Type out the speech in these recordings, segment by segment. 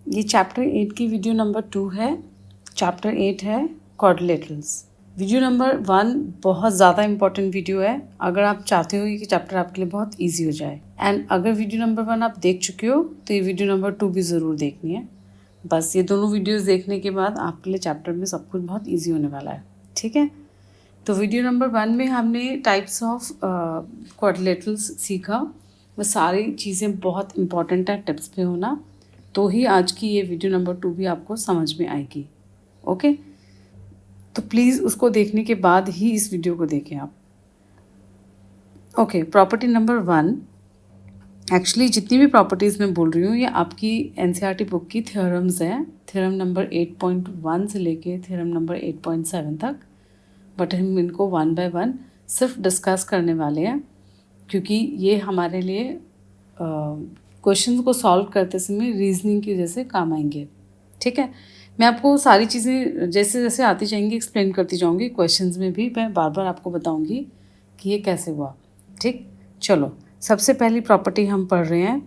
ये चैप्टर 8 की video number 2 है। चैप्टर 8 है क्वाड्रिलेटरल्स। वीडियो नंबर 1 बहुत ज़्यादा इंपॉर्टेंट वीडियो है अगर आप चाहते हो कि चैप्टर आपके लिए बहुत इजी हो जाए। एंड अगर वीडियो नंबर 1 आप देख चुके हो तो ये वीडियो नंबर 2 भी ज़रूर देखनी है। बस ये दोनों वीडियोज़ देखने के बाद आपके लिए चैप्टर में सब कुछ बहुत ईजी होने वाला है। ठीक है, तो वीडियो नंबर 1 में हमने टाइप्स ऑफ क्वाड्रिलेटरल्स सीखा। वो सारी चीज़ें बहुत इंपॉर्टेंट है टिप्स पे होना, तो ही आज की ये वीडियो नंबर 2 भी आपको समझ में आएगी। ओके, तो प्लीज़ उसको देखने के बाद ही इस वीडियो को देखें आप। Okay, property number 1। एक्चुअली जितनी भी प्रॉपर्टीज़ मैं बोल रही हूँ ये आपकी एनसीईआरटी बुक की थ्योरम्स हैं। थ्योरम नंबर 8.1 से लेके थ्योरम नंबर 8.7 तक, बट हम इनको वन बाय वन सिर्फ डिस्कस करने वाले हैं क्योंकि ये हमारे लिए क्वेश्चन को सॉल्व करते समय रीजनिंग की वजह से काम आएंगे। ठीक है, मैं आपको सारी चीज़ें जैसे जैसे आती जाएंगी एक्सप्लेन करती जाऊंगी। क्वेश्चंस में भी मैं बार बार आपको बताऊंगी कि ये कैसे हुआ। ठीक, चलो सबसे पहली प्रॉपर्टी हम पढ़ रहे हैं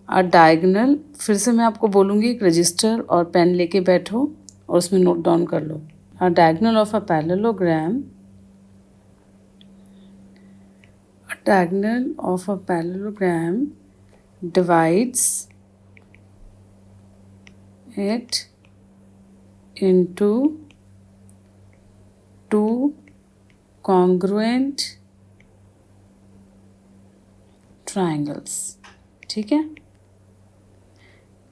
अ डायगोनल। फिर से मैं आपको बोलूँगी एक रजिस्टर और पेन लेके बैठो और उसमें नोट डाउन कर लो। A diagonal of a parallelogram, a diagonal of a parallelogram divides it into two congruent triangles। ठीक है,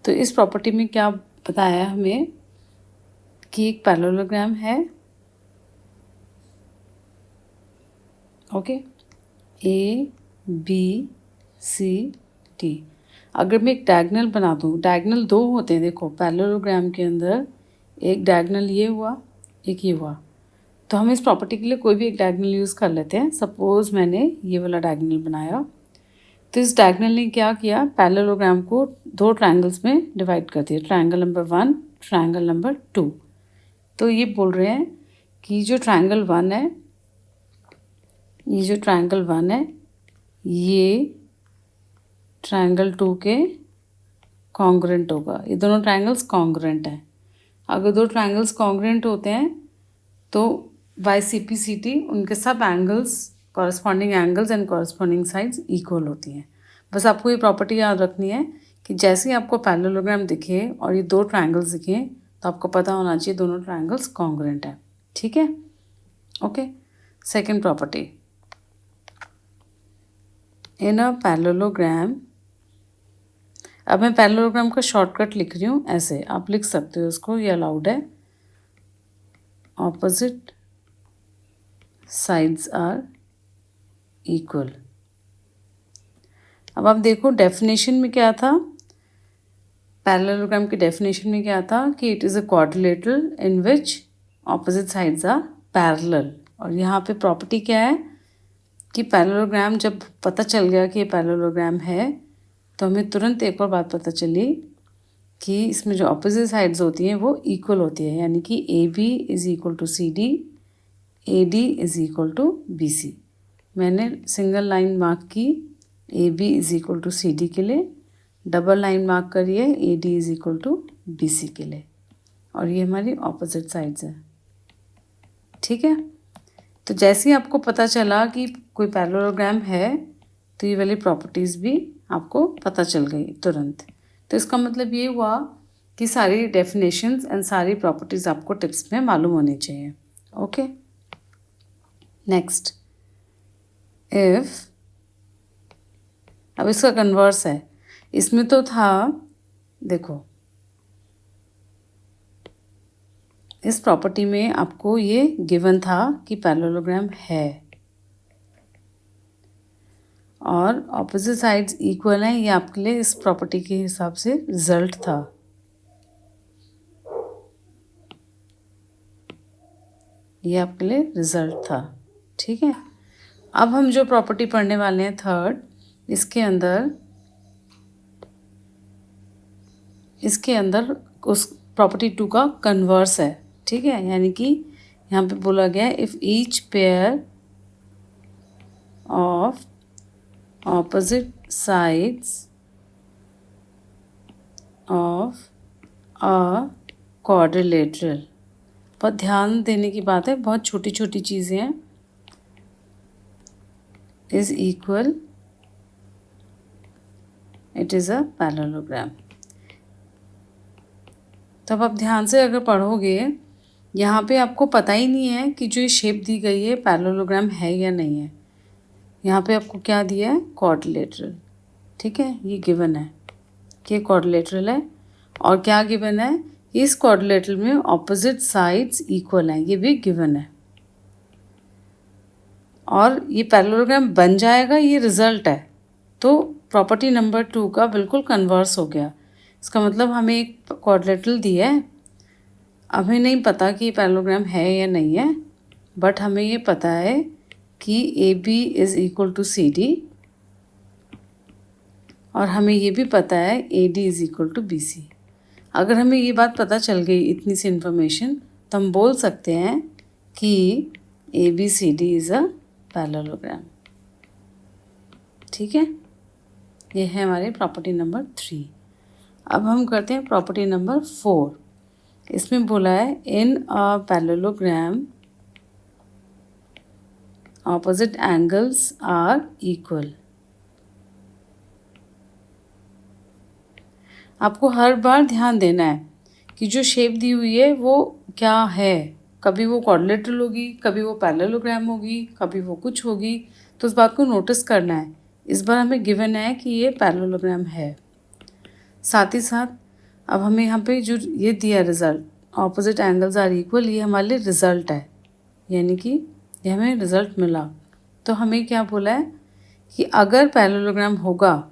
तो इस प्रॉपर्टी में क्या बताया हमें कि एक पैरेललोग्राम है। Okay, A B C D. अगर मैं एक डायगोनल बना दूँ, डायगोनल दो होते हैं देखो पैरेललोग्राम के अंदर, एक डायगोनल ये हुआ एक ये हुआ, तो हम इस प्रॉपर्टी के लिए कोई भी एक डायगोनल यूज़ कर लेते हैं। सपोज़ मैंने ये वाला डायगोनल बनाया, तो इस डायगोनल ने क्या किया, पैरेललोग्राम को दो ट्रायंगल्स में डिवाइड कर दिया, ट्रायंगल नंबर 1, ट्रायंगल नंबर 2। तो ये बोल रहे हैं कि जो ट्रायंगल 1 है, ये जो ट्रायंगल 1 है ये ट्रायंगल 2 के कॉन्ग्रुएंट होगा। ये दोनों ट्रायंगल्स कॉन्ग्रुएंट हैं। अगर दो ट्रायंगल्स कॉन्ग्रुएंट होते हैं तो बाय CP/CT उनके सब angles, corresponding angles and corresponding sides equal होती हैं। बस आपको ये प्रॉपर्टी याद रखनी है कि जैसे ही आपको पैरेललोग्राम दिखे और ये दो ट्रायंगल्स दिखें तो आपको पता होना चाहिए दोनों ट्रायंगल्स कॉन्ग्रुएंट हैं। ठीक है, okay. Second property, in a parallelogram. अब मैं पैरेललोग्राम का शॉर्टकट लिख रही हूँ, ऐसे आप लिख सकते हो उसको, ये अलाउड है। Opposite sides are equal. अब आप देखो डेफिनेशन में क्या था, पैरेललोग्राम की डेफिनेशन में क्या था कि it is a quadrilateral in which opposite sides are parallel. और यहाँ पे प्रॉपर्टी क्या है कि पैरेललोग्राम जब पता चल गया कि ये पैरेललोग्राम है तो हमें तुरंत एक और बात पता चली कि इसमें जो ऑपोजिट साइड्स होती हैं वो इक्वल होती है, यानी कि AB is equal to CD, AD is equal to BC। मैंने सिंगल लाइन मार्क की AB is equal to CD के लिए, डबल लाइन मार्क करिए AD is equal to BC के लिए, और ये हमारी ऑपोजिट साइड्स है। ठीक है, तो जैसे ही आपको पता चला कि कोई पैरेललोग्राम है तो ये वाली प्रॉपर्टीज़ भी आपको पता चल गई तुरंत। तो इसका मतलब ये हुआ कि सारी डेफिनेशंस एंड सारी प्रॉपर्टीज़ आपको टिप्स में मालूम होनी चाहिए। ओके, नेक्स्ट, इफ़, अब इसका कन्वर्स है। इसमें तो था, देखो इस प्रॉपर्टी में आपको ये गिवन था कि पैरेललोग्राम है और ऑपोजिट साइड्स इक्वल हैं, ये आपके लिए इस प्रॉपर्टी के हिसाब से रिजल्ट था। ये आपके लिए रिजल्ट था। ठीक है, अब हम जो प्रॉपर्टी पढ़ने वाले हैं थर्ड, इसके अंदर उस प्रॉपर्टी 2 का कन्वर्स है। ठीक है, यानी कि यहाँ पे बोला गया है if each pair of opposite sides of a quadrilateral. बहुत ध्यान देने की बात है, बहुत छोटी छोटी चीज़ें हैं। Is equal, it is a parallelogram. तब आप ध्यान से अगर पढ़ोगे, यहाँ पे आपको पता ही नहीं है कि जो ये शेप दी गई है पैरेललोग्राम है या नहीं है। यहाँ पे आपको क्या दिया है, क्वाड्रिलेटरल। ठीक है, ये गिवन है कि क्वाड्रिलेटरल है। और क्या गिवन है, इस क्वाड्रिलेटरल में ऑपोजिट साइड्स इक्वल हैं, ये भी गिवन है। और ये पैरेललोग्राम बन जाएगा, ये रिजल्ट है। तो प्रॉपर्टी नंबर 2 का बिल्कुल कन्वर्स हो गया। इसका मतलब हमें एक क्वाड्रिलेटरल दिया है, हमें नहीं पता कि पैरेललोग्राम है या नहीं है, बट हमें ये पता है कि A B is equal to C D, और हमें ये भी पता है A D is equal to B C. अगर हमें ये बात पता चल गई, इतनी सी इन्फॉर्मेशन, तो हम बोल सकते हैं कि A B C D is a parallelogram. ठीक है, ये है हमारे प्रॉपर्टी नंबर 3। अब हम करते हैं प्रॉपर्टी नंबर 4। इसमें बोला है in a parallelogram opposite angles are equal. आपको हर बार ध्यान देना है कि जो शेप दी हुई है वो क्या है। कभी वो क्वाड्रिलेटरल होगी, कभी वो पैरेललोग्राम होगी, कभी वो कुछ होगी, तो उस बात को नोटिस करना है। इस बार हमें गिवन है कि ये पैरेललोग्राम है। साथ ही साथ अब हमें यहाँ पे जो ये दिया result, opposite angles are equal, ये हमारे लिए रिज़ल्ट है, यानी कि ये हमें रिज़ल्ट मिला। तो हमें क्या बोला है कि अगर पैरेललोग्राम होगा,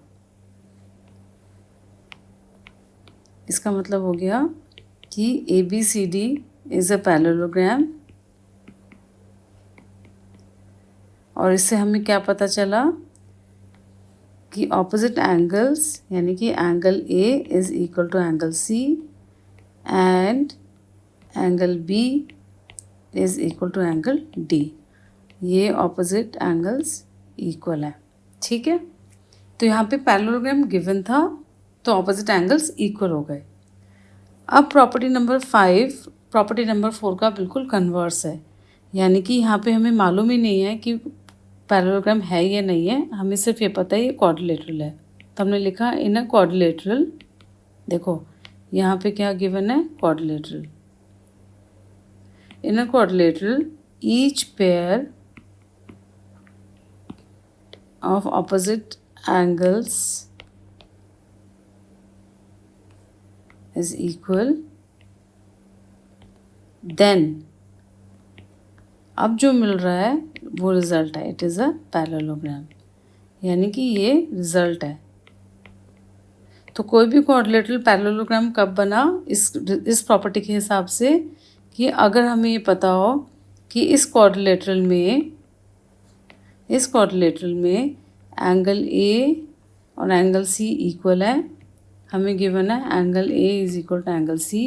इसका मतलब हो गया कि A B C D is a parallelogram. और इससे हमें क्या पता चला कि ऑपोजिट एंगल्स, यानी कि angle A is equal to angle C and angle B is equal to angle D. ये ऑपोजिट एंगल्स इक्वल है। ठीक है, तो यहाँ पे पैरेललोग्राम गिवन था, तो ऑपोजिट एंगल्स इक्वल हो गए। अब प्रॉपर्टी नंबर 5 प्रॉपर्टी नंबर 4 का बिल्कुल कन्वर्स है, यानी कि यहाँ पे हमें मालूम ही नहीं है कि पैरेललोग्राम है या नहीं है, हमें सिर्फ ये पता है ये क्वाड्रिलेटरल है। तो हमने लिखा इन अ क्वाड्रिलेटरल। देखो यहाँ पे क्या गिवन है, quadrilateral. In a quadrilateral each pair of opposite angles is equal, then अब जो मिल रहा है वो रिज़ल्ट है, इट इज़ अ पैरेललोग्राम, यानी कि ये रिज़ल्ट है। तो कोई भी क्वाड्रिलेटरल पैरेललोग्राम कब बना, इस प्रॉपर्टी के हिसाब से कि अगर हमें ये पता हो कि इस क्वाड्रिलेटरल में एंगल ए और एंगल सी इक्वल है। हमें गिवन है angle A is equal to angle C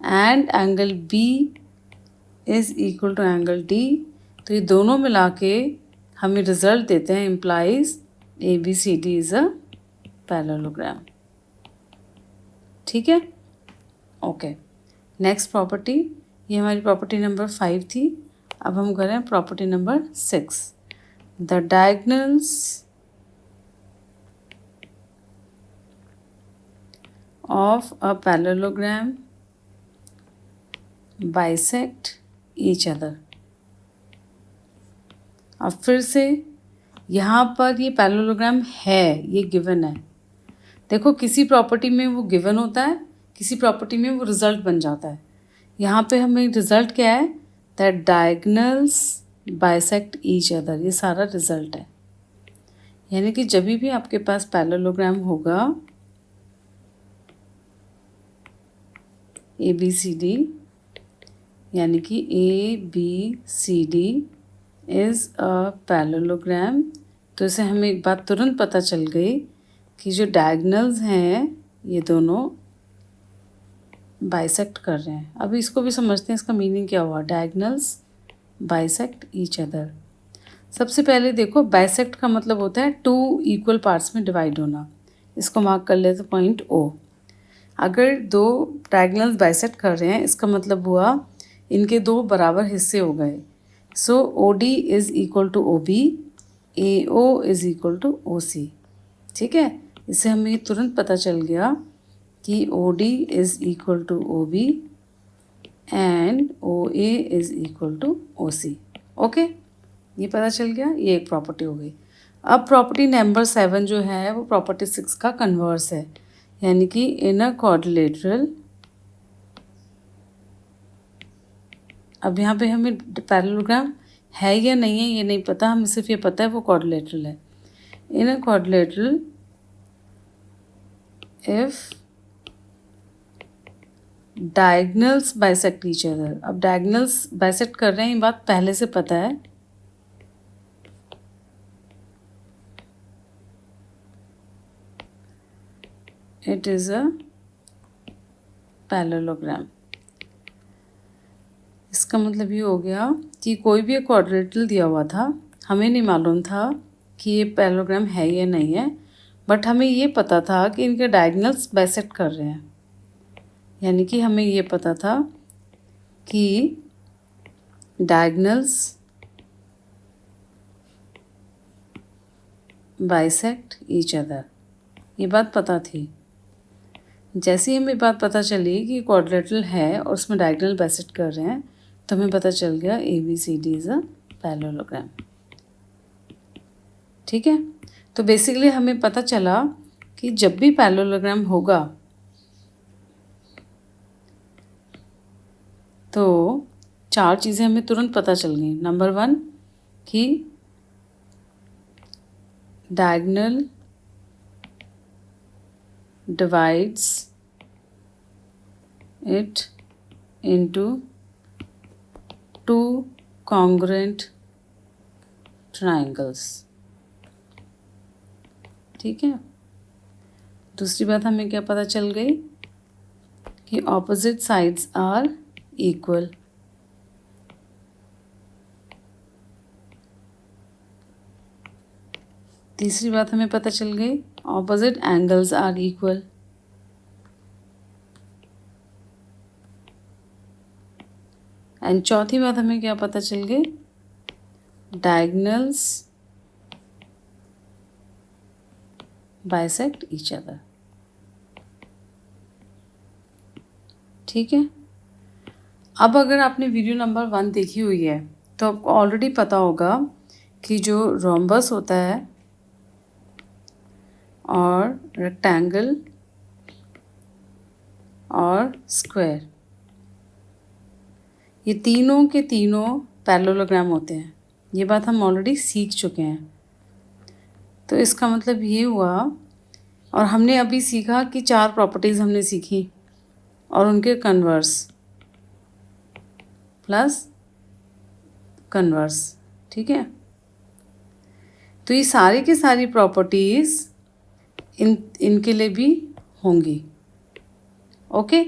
and angle B is equal to angle D. तो ये दोनों मिला के हमें रिज़ल्ट देते हैं, implies A B C D is a parallelogram. ठीक है, ओके। नेक्स्ट प्रॉपर्टी, ये हमारी प्रॉपर्टी नंबर 5 थी। अब हम करें property number 6। The diagonals of a parallelogram bisect each other। अब फिर से यहाँ पर ये पैरेललोग्राम है, ये गिवन है। देखो किसी प्रॉपर्टी में वो गिवन होता है, किसी प्रॉपर्टी में वो रिज़ल्ट बन जाता है। यहाँ पे हमें रिज़ल्ट क्या है, that diagonals bisect each other, ये सारा रिज़ल्ट है। यानी कि जब भी आपके पास पैरेललोग्राम होगा ए बी सी डी, यानी कि A B C D is a parallelogram, तो इसे हमें एक बात तुरंत पता चल गई कि जो डायगनल्स हैं ये दोनों बाइसेक्ट कर रहे हैं। अभी इसको भी समझते हैं, इसका मीनिंग क्या हुआ, डायगनल्स बाइसेक्ट ईच अदर। सबसे पहले देखो, बाइसेक्ट का मतलब होता है 2 इक्वल पार्ट्स में डिवाइड होना। इसको मार्क कर लेते पॉइंट ओ। अगर दो डायगोनल्स बाइसेक्ट कर रहे हैं इसका मतलब हुआ इनके दो बराबर हिस्से हो गए। So O D is equal to O B, A O is equal to O C. ठीक है, इससे हमें तुरंत पता चल गया कि O D is equal to O B and O A is equal to O C. Okay, ये पता चल गया, ये एक प्रॉपर्टी हो गई। अब प्रॉपर्टी नंबर 7 जो है वो प्रॉपर्टी 6 का कन्वर्स है, यानी कि इनर क्वाड्रिलेटरल। अब यहाँ पे हमें पैरेललोग्राम है या नहीं है ये नहीं पता, हमें सिर्फ ये पता है वो क्वाड्रिलेटरल है। Inner quadrilateral if diagonals bisect each other. अब डायगोनल्स बाइसेक्ट कर रहे हैं ये बात पहले से पता है। It is a parallelogram. इसका मतलब ये हो गया कि कोई भी एक क्वाड्रिलेटरल दिया हुआ था, हमें नहीं मालूम था कि ये पैरेललोग्राम है या नहीं है, बट हमें ये पता था कि इनके डायगोनल्स बाइसेक्ट कर रहे हैं। यानी कि हमें ये पता था कि डायगोनल्स बाइसेक्ट ईच अदर, ये बात पता थी। जैसे ही हमें बात पता चली कि क्वाड्रिलेटरल है और उसमें डायगोनल बाइसेक्ट कर रहे हैं तो हमें पता चल गया A B C D is a parallelogram. ठीक है, तो बेसिकली हमें पता चला कि जब भी पैरेललोग्राम होगा तो 4 चीज़ें हमें तुरंत पता चल गई। नंबर 1 कि diagonal divides it into 2 congruent triangles। ठीक है, दूसरी बात हमें क्या पता चल गई कि ऑपोजिट साइड्स आर इक्वल। तीसरी बात हमें पता चल गई opposite angles are equal. And चौथी बात हमें क्या पता चल गई, डायगोनल्स बाइसेक्ट ईच अदर। ठीक है, अब अगर आपने वीडियो नंबर 1 देखी हुई है तो आपको ऑलरेडी पता होगा कि जो रोम्बस होता है और रेक्टेंगल और स्क्वायर, ये तीनों के तीनों पैरेललोग्राम होते हैं। ये बात हम ऑलरेडी सीख चुके हैं। तो इसका मतलब ये हुआ, और हमने अभी सीखा कि 4 प्रॉपर्टीज़ हमने सीखी और उनके कन्वर्स प्लस कन्वर्स। ठीक है, तो ये सारी की सारी प्रॉपर्टीज़ इनके लिए भी होंगी। ओके,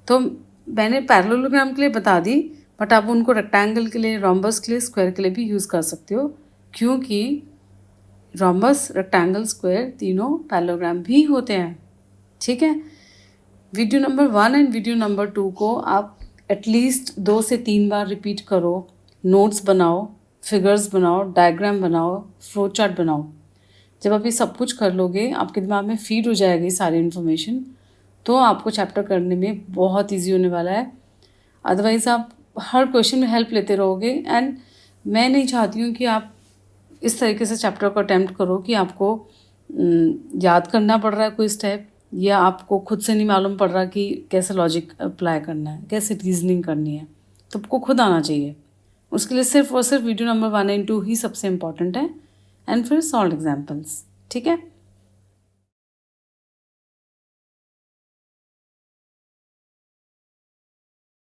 तो मैंने पैरेललोग्राम के लिए बता दी, बट आप उनको रेक्टेंगल के लिए, रोम्बस के लिए, स्क्वायर के लिए भी यूज़ कर सकते हो, क्योंकि रोम्बस, रेक्टेंगल, स्क्वायर तीनों पैरेललोग्राम भी होते हैं। ठीक है, video number 1 and video number 2 को आप एटलीस्ट 2 से 3 बार रिपीट करो, नोट्स बनाओ, फिगर्स बनाओ, डायग्राम बनाओ, फ्लो चार्ट बनाओ। जब आप ये सब कुछ कर लोगे, आपके दिमाग में फीड हो जाएगी सारी इन्फॉर्मेशन, तो आपको चैप्टर करने में बहुत ईजी होने वाला है। अदरवाइज़ आप हर क्वेश्चन में हेल्प लेते रहोगे, एंड मैं नहीं चाहती हूँ कि आप इस तरीके से चैप्टर को अटैम्प्ट करो कि आपको याद करना पड़ रहा है कोई स्टेप, या आपको खुद से नहीं मालूम पड़ रहा कि कैसे लॉजिक अप्लाई करना है, कैसे रीजनिंग करनी है। तो आपको खुद आना चाहिए। उसके लिए सिर्फ और सिर्फ वीडियो नंबर 1 एंड 2 ही सबसे इम्पॉर्टेंट है, एंड फिर सॉल्व एग्जाम्पल्स। ठीक है।